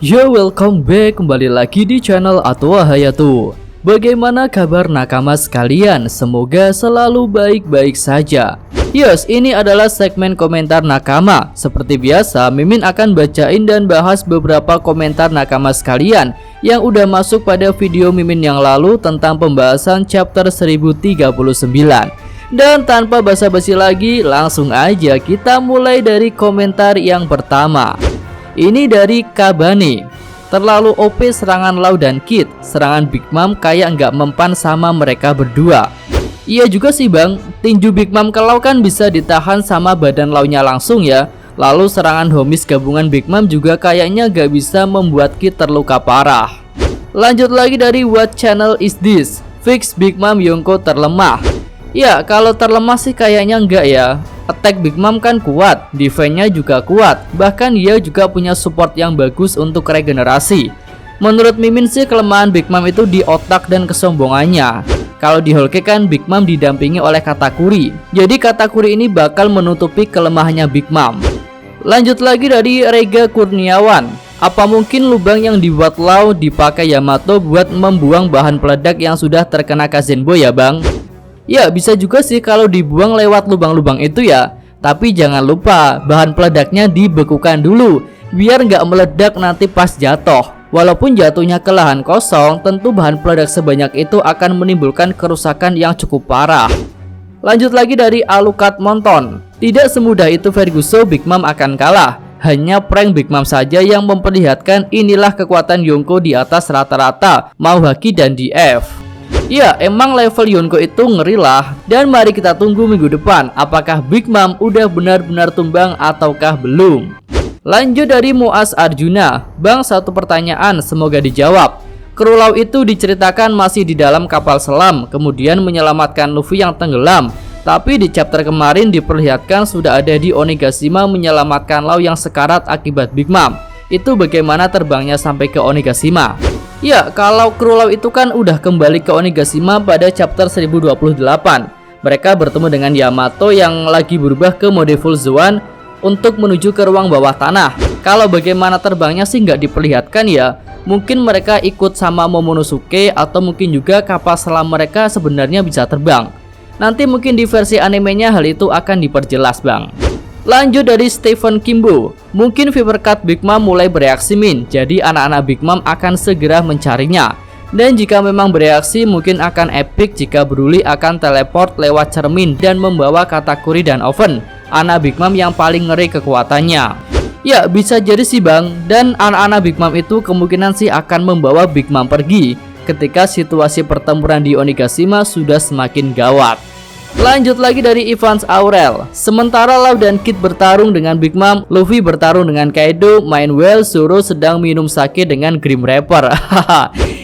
Yo, welcome back, kembali lagi di channel Atwa Hayatu. Bagaimana kabar nakama sekalian? Semoga selalu baik-baik saja. Yes, ini adalah segmen komentar nakama. Seperti biasa, Mimin akan bacain dan bahas beberapa komentar nakama sekalian yang udah masuk pada video Mimin yang lalu tentang pembahasan chapter 1039. Dan tanpa basa-basi lagi, langsung aja kita mulai dari komentar yang pertama. Ini dari Kabani. Terlalu OP serangan Law dan Kid. Serangan Big Mom kayak nggak mempan sama mereka berdua. Iya juga sih bang, tinju Big Mom ke Law kan bisa ditahan sama badan Law-nya langsung ya. Lalu serangan Homies gabungan Big Mom juga kayaknya nggak bisa membuat Kid terluka parah. Lanjut lagi dari What Channel Is This? Fix Big Mom Yonko terlemah. Ya kalau terlemah sih kayaknya enggak ya. Attack Big Mom kan kuat, defense-nya juga kuat, bahkan dia juga punya support yang bagus untuk regenerasi. Menurut Mimin sih kelemahan Big Mom itu di otak dan kesombongannya. Kalau di Whole Cake kan Big Mom didampingi oleh Katakuri, jadi Katakuri ini bakal menutupi kelemahannya Big Mom. Lanjut lagi dari Rega Kurniawan. Apa mungkin lubang yang dibuat Law dipakai Yamato buat membuang bahan peledak yang sudah terkena Kazenbo ya bang? Ya bisa juga sih kalau dibuang lewat lubang-lubang itu ya. Tapi jangan lupa bahan peledaknya dibekukan dulu biar nggak meledak nanti pas jatuh. Walaupun jatuhnya ke lahan kosong, tentu bahan peledak sebanyak itu akan menimbulkan kerusakan yang cukup parah. Lanjut lagi dari Alucard Monton. Tidak semudah itu Ferguson Big Mom akan kalah. Hanya prank Big Mom saja yang memperlihatkan inilah kekuatan Yonko di atas rata-rata mau Haki dan DF. Ya emang level Yonko itu ngeri lah. Dan mari kita tunggu minggu depan apakah Big Mom udah benar-benar tumbang ataukah belum. Lanjut dari Muaz Arjuna. Bang, satu pertanyaan semoga dijawab. Kru Law itu diceritakan masih di dalam kapal selam, kemudian menyelamatkan Luffy yang tenggelam. Tapi di chapter kemarin diperlihatkan sudah ada di Onigashima menyelamatkan Law yang sekarat akibat Big Mom. Itu bagaimana terbangnya sampai ke Onigashima? Ya, kalau kru Law itu kan udah kembali ke Onigashima pada chapter 1028. Mereka bertemu dengan Yamato yang lagi berubah ke mode Full Zoan untuk menuju ke ruang bawah tanah. Kalau bagaimana terbangnya sih nggak diperlihatkan ya. Mungkin mereka ikut sama Momonosuke atau mungkin juga kapal selam mereka sebenarnya bisa terbang. Nanti mungkin di versi animenya hal itu akan diperjelas bang. Lanjut dari Stephen Kimbo. Mungkin Fever Cut Big Mom mulai bereaksi Min, jadi anak-anak Big Mom akan segera mencarinya. Dan jika memang bereaksi mungkin akan epic jika Broly akan teleport lewat cermin dan membawa Katakuri dan Oven, anak Big Mom yang paling ngeri kekuatannya. Ya bisa jadi sih bang, dan anak-anak Big Mom itu kemungkinan sih akan membawa Big Mom pergi ketika situasi pertempuran di Onigashima sudah semakin gawat. Lanjut lagi dari Evans Aurel. Sementara Law dan Kid bertarung dengan Big Mom, Luffy bertarung dengan Kaido, main well, Zoro sedang minum sake dengan Grim Reaper.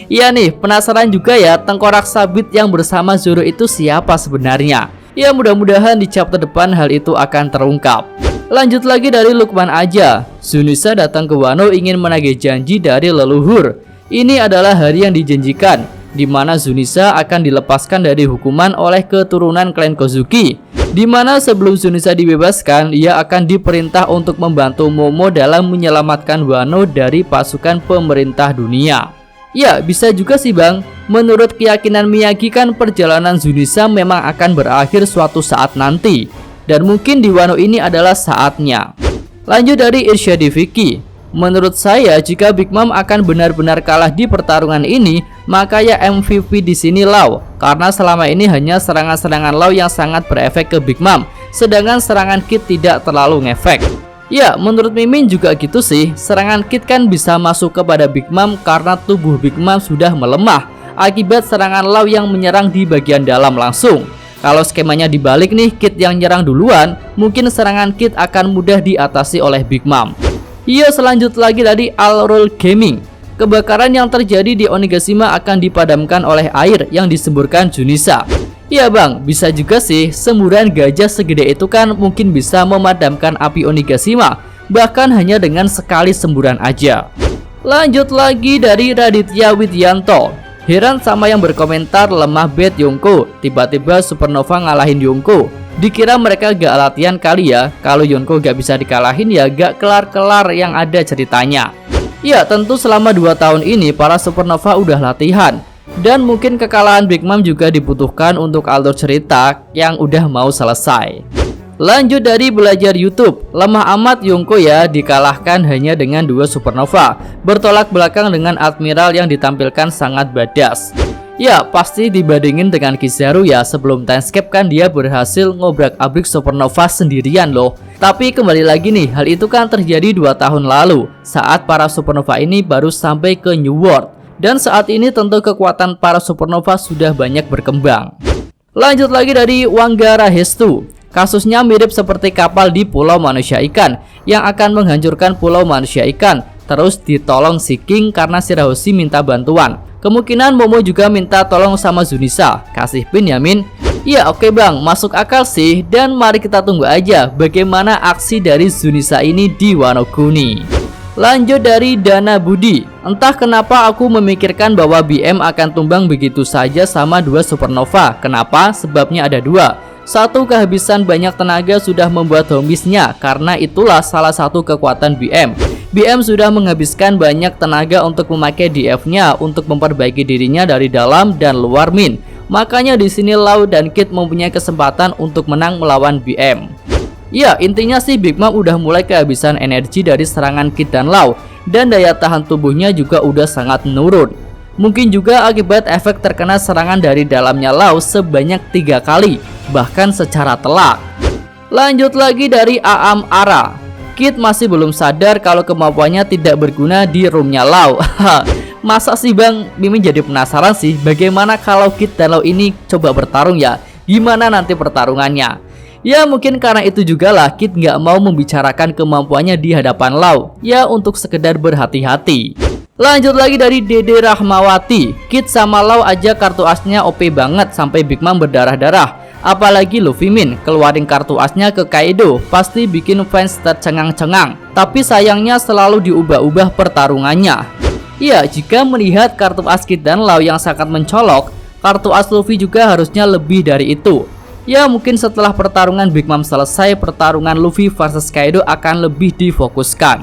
Iya nih, penasaran juga ya tengkorak sabit yang bersama Zoro itu siapa sebenarnya. Ya mudah-mudahan di chapter depan hal itu akan terungkap. Lanjut lagi dari Lukman aja. Sunisa datang ke Wano ingin menagih janji dari leluhur. Ini adalah hari yang dijanjikan, di mana Zunisa akan dilepaskan dari hukuman oleh keturunan klan Kozuki. Di mana sebelum Zunisa dibebaskan, ia akan diperintah untuk membantu Momo dalam menyelamatkan Wano dari pasukan pemerintah dunia. Ya, bisa juga sih bang. Menurut keyakinan Miyagi kan perjalanan Zunisa memang akan berakhir suatu saat nanti. Dan mungkin di Wano ini adalah saatnya. Lanjut dari Irsyadi Vicky. Menurut saya jika Big Mom akan benar-benar kalah di pertarungan ini, maka ya MVP di sini Law, karena selama ini hanya serangan-serangan Law yang sangat berefek ke Big Mom, sedangkan serangan Kid tidak terlalu ngefek. Ya, menurut Mimin juga gitu sih. Serangan Kid kan bisa masuk kepada Big Mom karena tubuh Big Mom sudah melemah akibat serangan Law yang menyerang di bagian dalam langsung. Kalau skemanya dibalik nih, Kid yang nyerang duluan, mungkin serangan Kid akan mudah diatasi oleh Big Mom. Iya, selanjut lagi dari Alrol Gaming. Kebakaran yang terjadi di Onigashima akan dipadamkan oleh air yang disemburkan Junisa. Iya bang, bisa juga sih. Semburan gajah segede itu kan mungkin bisa memadamkan api Onigashima, bahkan hanya dengan sekali semburan aja. Lanjut lagi dari Raditya Widyanto. Heran sama yang berkomentar lemah bed Yonko, tiba-tiba Supernova ngalahin Yonko. Dikira mereka gak latihan kali ya. Kalau Yonko gak bisa dikalahin ya gak kelar-kelar yang ada ceritanya. Ya, tentu selama 2 tahun ini para Supernova udah latihan. Dan mungkin kekalahan Big Mom juga dibutuhkan untuk alur cerita yang udah mau selesai. Lanjut dari belajar YouTube, lemah amat Yonko ya dikalahkan hanya dengan 2 Supernova. Bertolak belakang dengan Admiral yang ditampilkan sangat badass. Ya, pasti dibandingin dengan Kizaru ya, sebelum Timescape kan dia berhasil ngobrak-abrik Supernova sendirian loh. Tapi kembali lagi nih, hal itu kan terjadi 2 tahun lalu, saat para Supernova ini baru sampai ke New World. Dan saat ini tentu kekuatan para Supernova sudah banyak berkembang. Lanjut lagi dari Wanggara Hestu. Kasusnya mirip seperti kapal di Pulau Manusia Ikan yang akan menghancurkan Pulau Manusia Ikan. Terus ditolong si King karena si Rahoshi minta bantuan. Kemungkinan Momo juga minta tolong sama Zunisa. Kasih pin ya Min? Ya oke bang, masuk akal sih. Dan mari kita tunggu aja bagaimana aksi dari Zunisa ini di Wano Kuni. Lanjut dari Dana Budi. Entah kenapa aku memikirkan bahwa BM akan tumbang begitu saja sama 2 Supernova. Kenapa? Sebabnya ada 2. Satu, kehabisan banyak tenaga sudah membuat homisnya, karena itulah salah satu kekuatan BM. BM sudah menghabiskan banyak tenaga untuk memakai DF-nya untuk memperbaiki dirinya dari dalam dan luar Min. Makanya di sini Lau dan Kid mempunyai kesempatan untuk menang melawan BM. Ya, intinya sih Big Mom udah mulai kehabisan energi dari serangan Kid dan Lau, dan daya tahan tubuhnya juga udah sangat menurun. Mungkin juga akibat efek terkena serangan dari dalamnya Lau sebanyak 3 kali, bahkan secara telak. Lanjut lagi dari Aam Ara. Kid masih belum sadar kalau kemampuannya tidak berguna di roomnya Lau. Masa sih bang? Mimin jadi penasaran sih bagaimana kalau Kid dan Lau ini coba bertarung ya. Gimana nanti pertarungannya? Ya mungkin karena itu juga lah Kid nggak mau membicarakan kemampuannya di hadapan Lau. Ya untuk sekedar berhati-hati. Lanjut lagi dari Dede Rahmawati. Kid sama Lau aja kartu asnya OP banget sampai Big Mom berdarah-darah. Apalagi Luffy Min keluarin kartu asnya ke Kaido, pasti bikin fans tercengang-cengang. Tapi sayangnya selalu diubah-ubah pertarungannya. Ya, jika melihat kartu as Kid dan Lau yang sangat mencolok, kartu as Luffy juga harusnya lebih dari itu. Ya, mungkin setelah pertarungan Big Mom selesai, pertarungan Luffy versus Kaido akan lebih difokuskan.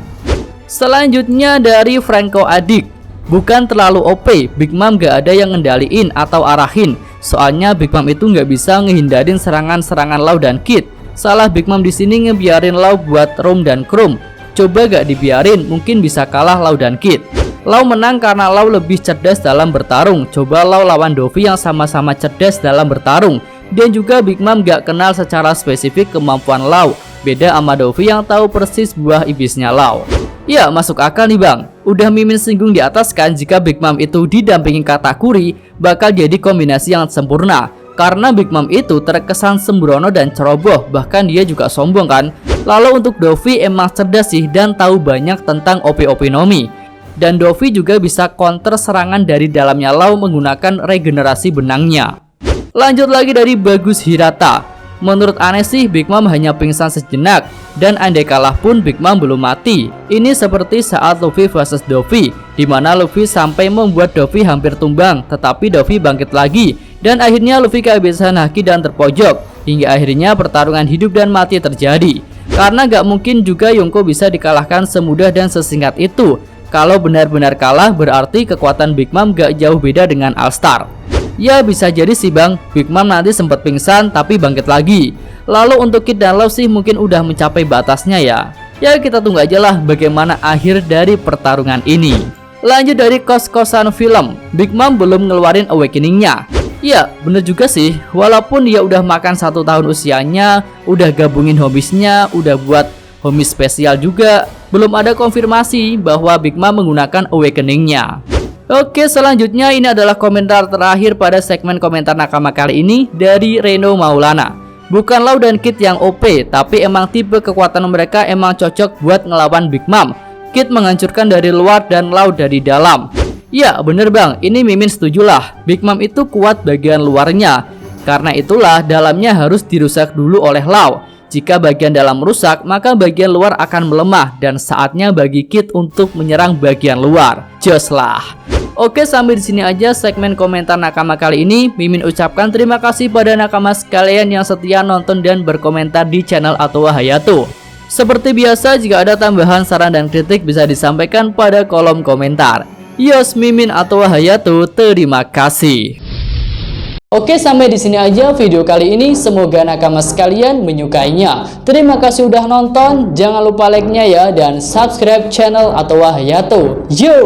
Selanjutnya dari Franco Adik. Bukan terlalu OP, Big Mom gak ada yang ngendaliin atau arahin. Soalnya Big Mom itu nggak bisa ngehindarin serangan-serangan Lau dan Kid. Salah Big Mom di sini ngebiarin Lau buat Rom dan Chrome. Coba gak dibiarin, mungkin bisa kalah Lau dan Kid. Lau menang karena Lau lebih cerdas dalam bertarung. Coba Lau lawan Dovi yang sama-sama cerdas dalam bertarung. Dan juga Big Mom gak kenal secara spesifik kemampuan Lau. Beda sama Dovi yang tahu persis buah iblisnya Lau. Ya masuk akal nih bang. Udah Mimin singgung di atas kan jika Big Mom itu didampingi Katakuri bakal jadi kombinasi yang sempurna. Karena Big Mom itu terkesan sembrono dan ceroboh, bahkan dia juga sombong kan. Lalu untuk Dovi emang cerdas sih dan tahu banyak tentang OP-OP Nomi. Dan Dovi juga bisa counter serangan dari dalamnya Lau menggunakan regenerasi benangnya. Lanjut lagi dari Bagus Hirata. Menurut aneh sih Big Mom hanya pingsan sejenak, dan andai kalah pun Big Mom belum mati. Ini seperti saat Luffy vs Dovi, dimana Luffy sampai membuat Dovi hampir tumbang, tetapi Dovi bangkit lagi, dan akhirnya Luffy kehabisan haki dan terpojok, hingga akhirnya pertarungan hidup dan mati terjadi. Karena gak mungkin juga Yonko bisa dikalahkan semudah dan sesingkat itu. Kalau benar-benar kalah berarti kekuatan Big Mom gak jauh beda dengan All Star. Ya bisa jadi sih bang, Big Mom nanti sempat pingsan tapi bangkit lagi. Lalu untuk Kid dan Lau sih mungkin udah mencapai batasnya ya. Ya kita tunggu aja lah bagaimana akhir dari pertarungan ini. Lanjut dari kos-kosan film, Big Mom belum ngeluarin awakening-nya. Ya bener juga sih, walaupun dia udah makan 1 tahun usianya, udah gabungin homisnya, udah buat homies spesial juga, belum ada konfirmasi bahwa Big Mom menggunakan awakening-nya. Oke, selanjutnya ini adalah komentar terakhir pada segmen komentar nakama kali ini dari Reno Maulana. Bukan Lau dan Kid yang OP, tapi emang tipe kekuatan mereka emang cocok buat ngelawan Big Mom. Kid menghancurkan dari luar dan Lau dari dalam. Ya bener bang, ini Mimin setuju lah. Big Mom itu kuat bagian luarnya. Karena itulah dalamnya harus dirusak dulu oleh Lau. Jika bagian dalam rusak, maka bagian luar akan melemah dan saatnya bagi Kid untuk menyerang bagian luar. Jos lah. Oke, sampai di sini aja segmen komentar nakama kali ini. Mimin ucapkan terima kasih pada nakama sekalian yang setia nonton dan berkomentar di channel Atowa Hayato. Seperti biasa, jika ada tambahan saran dan kritik bisa disampaikan pada kolom komentar. Yos, Mimin, atau Hayatu, terima kasih. Oke, sampai di sini aja video kali ini. Semoga nakama sekalian menyukainya. Terima kasih udah nonton. Jangan lupa like-nya ya, dan subscribe channel Atowa Hayatu. Yo!